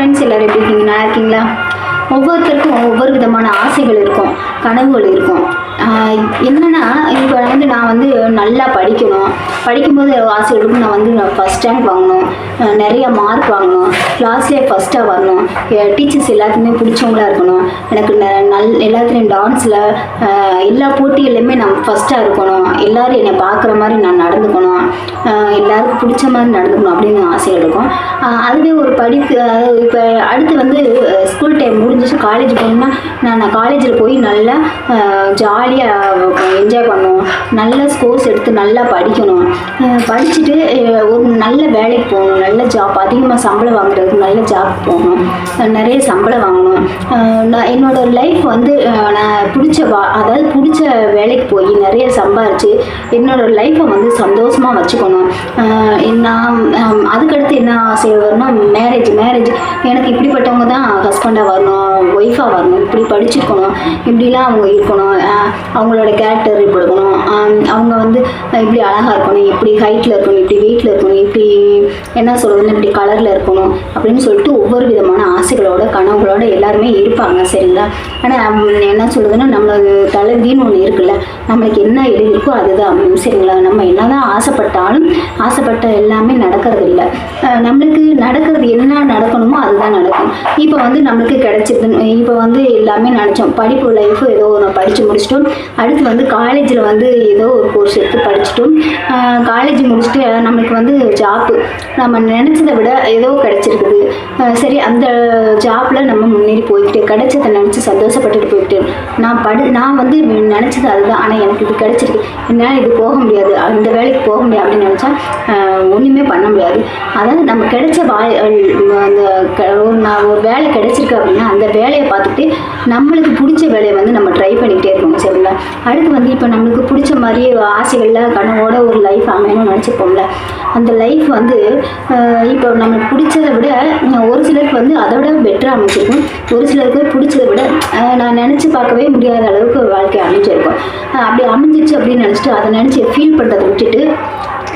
Friends எல்லோரும் எப்படி இருக்கீங்க? நல்லா இருக்கீங்களா? ஒவ்வொருத்தருக்கும் ஒவ்வொரு விதமான ஆசைகள் இருக்கும், கனவுகள் இருக்கும். என்னென்னா இப்போ நான் வந்து நல்லா படிக்கணும், படிக்கும்போது ஆசைகள் இருக்கும். நான் வந்து ஃபஸ்ட் ரேங்க் வாங்கணும், நிறைய மார்க் வாங்கணும், கிளாஸ்லேயே ஃபஸ்ட்டாக வரணும், டீச்சர்ஸ் எல்லாத்துக்குமே பிடிச்சவங்களா இருக்கணும், எனக்கு எல்லாத்துலேயும் டான்ஸில் எல்லா போட்டிகள்லையுமே நான் ஃபஸ்ட்டாக இருக்கணும், எல்லோரும் என்னை பார்க்குற மாதிரி நான் நடந்துக்கணும், எல்லாருக்கும் பிடிச்ச மாதிரி நடந்துக்கணும் அப்படின்னு ஆசைகள் இருக்கும். அதுவே ஒரு படிப்பு, அதாவது இப்போ அடுத்து வந்து ஸ்கூல் டைம் முடிஞ்சிச்சு, காலேஜ் போகணுன்னா நான் காலேஜில் போய் நல்லா ஜாலியாக என்ஜாய் பண்ணணும், நல்ல ஸ்கோர்ஸ் எடுத்து நல்லா படிக்கணும், படிச்சுட்டு ஒரு நல்ல வேலைக்கு போகணும், நல்ல ஜாப், அதிகமாக சம்பளம் வாங்குறதுக்கு நல்ல ஜாப் போகணும், நிறைய சம்பளம் வாங்கணும். நான் என்னோடய லைஃப் வந்து நான் அதாவது பிடிச்ச வேலைக்கு போய் நிறைய சம்பாரித்து என்னோடய லைஃப்பை வந்து சந்தோஷமாக வச்சுக்கணும். நான் அதுக்கடுத்து என்ன ஆசை வரும்னா மேரேஜ் எனக்கு இப்படிப்பட்டவங்க தான் ஹஸ்பண்டாக வரணும், ஒய்ஃபாக வரணும், இப்படி படிச்சிருக்கணும், இப்படிலாம் அவங்க இருக்கணும், அவங்களோட கேரக்டர் இப்படி இருக்கணும், அவங்க வந்து இப்படி அழகாக இருக்கணும், இப்படி ஹைட்டில் இருக்கணும், இப்படி வெயிட்டில் இருக்கணும், இப்படி என்ன சொல்கிறதுன்னு இப்படி கலரில் இருக்கணும் அப்படின்னு சொல்லிட்டு ஒவ்வொரு விதமான ஆசைகளோட கனவுகளோட எல்லாருமே இருப்பாங்க. சரிங்களா? ஆனால் என்ன சொல்கிறதுன்னா நம்மளுக்கு தலைவின்னு ஒன்று இருக்குல்ல, நம்மளுக்கு என்ன எழுதியிருக்கோ அதுதான். சரிங்களா? நம்ம என்ன தான் ஆசைப்பட்ட எல்லாமே நடக்கிறது இல்லை. நம்மளுக்கு நடக்கிறது என்ன நடக்கணுமோ அதுதான் நடக்கும். இப்போ வந்து நம்மளுக்கு கிடைச்சிருது, இப்போ வந்து எல்லாமே நினச்சோம், படிப்பு லைஃப் ஏதோ ஒன்று படித்து முடிச்சிட்டோம், அடுத்து வந்து காலேஜில் வந்து ஏதோ ஒரு கோர்ஸ் எடுத்து படிச்சிட்டோம், காலேஜ் முடிச்சுட்டு நம்மளுக்கு வந்து ஜாப்பு நம்ம நினச்சதை விட ஏதோ கிடச்சிருக்குது. சரி, அந்த ஜாப்பில் நம்ம முன்னேறி போய்கிட்டு கிடைச்சதை நினச்சி சந்தோஷப்பட்டுட்டு போய்கிட்டு நான் வந்து நினச்சது அதுதான், ஆனால் எனக்கு இது கிடச்சிருக்கு, என்னால் இது போக முடியாது, அந்த வேலைக்கு போக முடியாது அப்படின்னு நினச்சா ஒன்றுமே பண்ண முடியாது. அதாவது நம்ம கிடைச்ச அந்த ஒரு வேலை கிடைச்சிருக்கு அப்படின்னா அந்த வேலையை பார்த்துட்டு நம்மளுக்கு பிடிச்ச வேலையை வந்து நம்ம ட்ரை பண்ணிக்கிட்டே இருக்கணும். சரிங்களா? அடுத்து வந்து இப்போ நம்மளுக்கு பிடிச்ச மாதிரியே ஆசைகளில் கனவோட ஒரு லைஃப் அமையணும்னு நினச்சிப்போம்ல, அந்த லைஃப் வந்து இப்போ நம்மளுக்கு பிடிச்சதை விட ஒரு சிலருக்கு வந்து அதை விட பெட்டராக அமைச்சிருக்கும், ஒரு சிலருக்கு பிடிச்சதை விட நான் நினச்சி பார்க்கவே முடியாத அளவுக்கு வாழ்க்கை அமைஞ்சிருக்கும். அப்படி அமைஞ்சிச்சு அப்படின்னு நினச்சிட்டு அதை நினச்சி ஃபீல் பண்ணுறதை விட்டுட்டு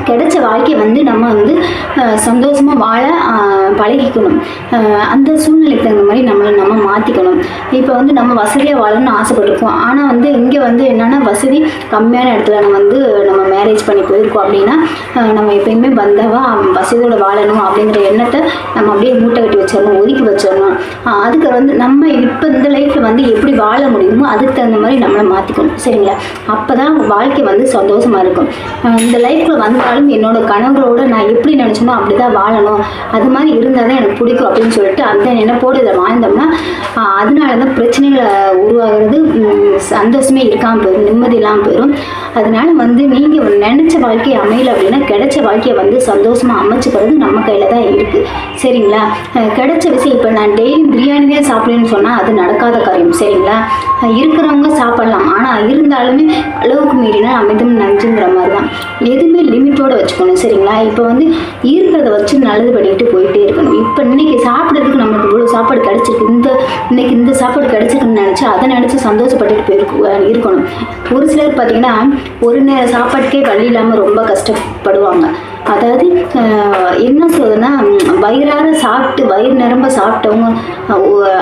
கிடைச்ச வாழ்க்கையை வந்து நம்ம வந்து சந்தோஷமாக வாழ பழகிக்கணும். அந்த சூழ்நிலைக்கு தகுந்த மாதிரி நம்ம மாற்றிக்கணும். இப்போ வந்து நம்ம வசதியாக வாழணும்னு ஆசைப்பட்டிருக்கோம், ஆனால் வந்து இங்கே வந்து என்னென்னா வசதி கம்மியான இடத்துல நம்ம மேரேஜ் பண்ணி போயிருக்கோம் அப்படின்னா நம்ம எப்பயுமே வந்தவா வசதியோடு வாழணும் அப்படிங்கிற எண்ணத்தை நம்ம அப்படியே மூட்டை கட்டி வச்சிடணும், ஒதுக்கி வச்சிடணும். அதுக்கு வந்து நம்ம இப்போ இந்த லைஃப்பில் வந்து எப்படி வாழ முடியுமோ அதுக்கு தகுந்த மாதிரி நம்மளை மாற்றிக்கணும். சரிங்களா? அப்போ தான் வாழ்க்கை வந்து சந்தோஷமாக இருக்கும். இந்த லைஃப்பில் வந்தாலும் என்னோட கனவுகளோட நான் எப்படி நினச்சனோ அப்படி தான் வாழணும், அது மாதிரி இருந்தால் தான் எனக்கு பிடிக்கும் அப்படின்னு சொல்லிட்டு அந்த நினைப்போடு இதை வாழ்ந்தோம்னா அதனால தான் பிரச்சனைகளை உருவாகிறது, சந்தோஷமே இருக்காமல் போயிடும், நிம்மதி இல்லாமல் போயிடும். அதனால வந்து நீங்கள் நினச்ச வாழ்க்கையை அமையலை அப்படின்னா கிடைச்ச வாழ்க்கையை வந்து சந்தோஷமாக அமைச்சுக்கிறது நம்ம கையில் தான் இருக்குது. சரிங்களா? கிடைச்ச விஷயம் இப்போ நான் டெய்லி பிரியாணி தான் சாப்பிடுன்னு சொன்னால் அது நடக்காத காரியம். சரிங்களா? இருக்கிறவங்க சாப்பிட்லாம், ஆனால் இருந்தாலுமே அளவுக்கு மீறினா அமைதும் நஞ்சுங்கிற மாதிரி தான். எதுவுமே லிமிட்டோடு வச்சுக்கணும். சரிங்களா? இப்போ வந்து இருக்கிறத வச்சு நல்லது பண்ணிக்கிட்டு போயிட்டே இருக்கணும். இப்போ இன்றைக்கி சாப்பிட்றதுக்கு நம்மளுக்கு இவ்வளோ சாப்பாடு கிடச்சிருக்கு, இன்னைக்கு இந்த சாப்பாடு கிடச்சிருக்குன்னு நினச்சி அதை நினச்சி சந்தோஷப்பட்டுட்டு இருக்கணும். ஒரு சிலர் பார்த்திங்கன்னா ஒரு நேரம் சாப்பாட்டுக்கே வழி இல்லாமல் ரொம்ப கஷ்டப்படுவாங்க. அதாவது என்ன சொல்றதுன்னா வயிறார சாப்பிட்டு வயிறு நிரம்ப சாப்பிட்டவங்க,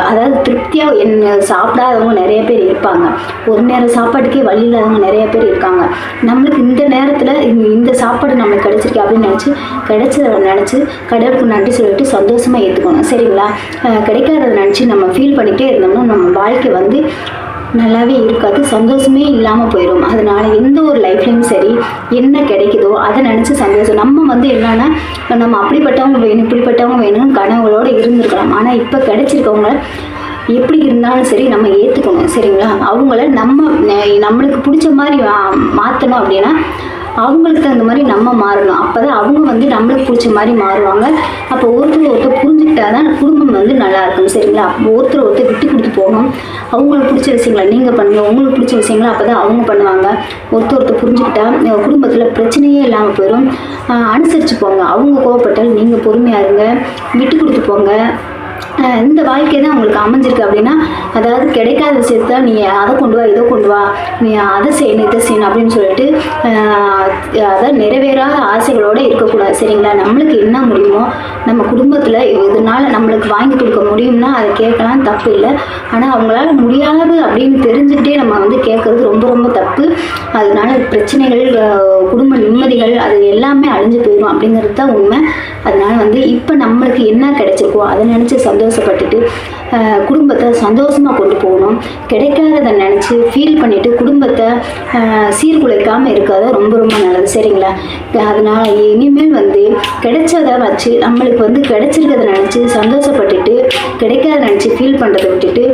அதாவது திருப்தியாக சாப்பிடாதவங்க நிறைய பேர் இருப்பாங்க. ஒரு நேரம் சாப்பாட்டுக்கே வழி இல்லாதவங்க நிறைய பேர் இருக்காங்க. நம்மளுக்கு இந்த நேரத்தில் இந்த சாப்பாடு நம்மளுக்கு கிடைச்சிருக்கு அப்படின்னு கிடைச்சதை நினச்சி கடவுளுக்கு நன்றி சொல்லிட்டு சந்தோஷமாக ஏற்றுக்கணும். சரிங்களா? கிடைக்காததை நினச்சி நம்ம ஃபீல் பண்ணிகிட்டே இருந்தோம்னா நம்ம வாழ்க்கை வந்து நல்லாவே இருக்காது, சந்தோஷமே இல்லாமல் போயிடும். அதனால் எந்த ஒரு லைஃப்லையும் சரி என்ன கிடைக்குதோ அதை நினச்சி சந்தோஷம். நம்ம வந்து என்னென்னா நம்ம அப்படிப்பட்டவங்க வேணும் இப்படிப்பட்டவங்க வேணும்னு கனவுகளோடு இருந்திருக்கலாம், ஆனால் இப்போ கிடைச்சிருக்கவங்க எப்படி இருந்தாலும் சரி நம்ம ஏற்றுக்கணும். சரிங்களா? அவங்கள நம்மளுக்கு பிடிச்ச மாதிரி மாற்றணும் அப்படின்னா அவங்களுக்கு தகுந்த மாதிரி நம்ம மாறணும். அப்போ தான் அவங்க வந்து நம்மளுக்கு பிடிச்ச மாதிரி மாறுவாங்க. அப்போ ஒருத்தர் புரிஞ்சுக்கிட்டா தான் குடும்பம் வந்து நல்லா இருக்கும். சரிங்களா? ஒருத்தர் விட்டு கொடுத்து போகணும். அவங்களுக்கு பிடிச்ச விஷயங்களை நீங்கள் பண்ணுங்கள், உங்களுக்கு பிடிச்ச விஷயங்களை அப்போ தான் அவங்க பண்ணுவாங்க. ஒருத்தர் புரிஞ்சுக்கிட்டா குடும்பத்தில் பிரச்சனையே இல்லாமல் போயிடும். அனுசரித்து போங்க. அவங்க கோவப்பட்டால் நீங்கள் பொறுமையாக இருங்க, விட்டு கொடுத்து போங்க. இந்த வாழ்க்கை தான் உங்களுக்கு அமைஞ்சிருக்கு அப்படின்னா, அதாவது கிடைக்காத விஷயத்த நீ அதை கொண்டு வா, இதை கொண்டு வா, நீ அதை செய்யணும், இதை செய்யணும் அப்படின்னு சொல்லிட்டு அதாவது நிறைவேறாத ஆசைகளோடு இருக்கக்கூடாது. சரிங்களா? நம்மளுக்கு என்ன முடியுமோ நம்ம குடும்பத்தில் இதனால் நம்மளுக்கு வாங்கி கொடுக்க முடியும்னா அதை கேட்கலாம், தப்பு இல்லை. ஆனால் அவங்களால முடியாது அப்படின்னு தெரிஞ்சுக்கிட்டே நம்ம வந்து கேட்குறது ரொம்ப ரொம்ப தப்பு. அதனால பிரச்சனைகள், குடும்ப நிம்மதிகள் அது எல்லாமே அழிஞ்சு போயிடும் அப்படிங்கிறது தான் உண்மை. அதனால வந்து இப்போ நம்மளுக்கு என்ன கிடைச்சிருக்கோ அதை நினச்சி சந்தோஷப்பட்டுட்டு குடும்பத்தை சந்தோஷமாக கொண்டு போகணும். கிடைக்காததை நினச்சி ஃபீல் பண்ணிவிட்டு குடும்பத்தை சீர்குலைக்காமல் இருக்கிறது ரொம்ப ரொம்ப நல்லது. சரிங்களா? அதனால் இனிமேல் வந்து கிடைச்சதை வச்சு நம்மளுக்கு வந்து கிடைச்சிருக்கிறத நினச்சி சந்தோஷப்பட்டுட்டு கிடைக்காத நினச்சி ஃபீல் பண்ணுறதை விட்டுட்டு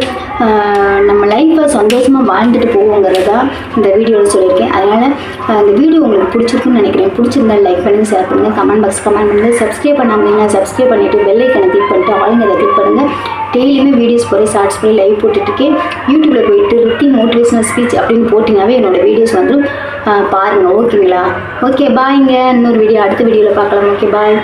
நம்ம லைஃப்பை சந்தோஷமாக வாழ்ந்துட்டு போவோங்கிறதா இந்த வீடியோவில் சொல்லியிருக்கேன். அதனால் இந்த வீடியோ உங்களுக்கு பிடிச்சிருக்குன்னு நினைக்கிறேன். பிடிச்சிருந்தா லைக் பண்ணுங்கள், ஷேர் பண்ணுங்கள், கமெண்ட் பாக்ஸ் கமெண்ட் பண்ணுங்கள். சப்ஸ்கிரைப் பண்ணாமல் சப்ஸ்கிரைப் பண்ணிவிட்டு பெல் ஐக்கனை கிளிக் பண்ணிட்டு ஆளுங்க அதை கிளிக் பண்ணுங்கள். டெய்லியுமே வீடியோஸ் போய் ஷார்ட்ஸ் போய் லைவ் போட்டுட்ருக்கேன். யூடியூப்பில் போயிட்டு ரித்தி மோட்டிவேஷனல் ஸ்பீச் அப்படின்னு போட்டிங்கனாவே என்னோடய வீடியோஸ் வந்து பாருங்கள். ஓகேங்களா? ஓகே பாய்ங்க. இன்னொரு வீடியோ அடுத்த வீடியோவில் பார்க்கலாம். Okay bye.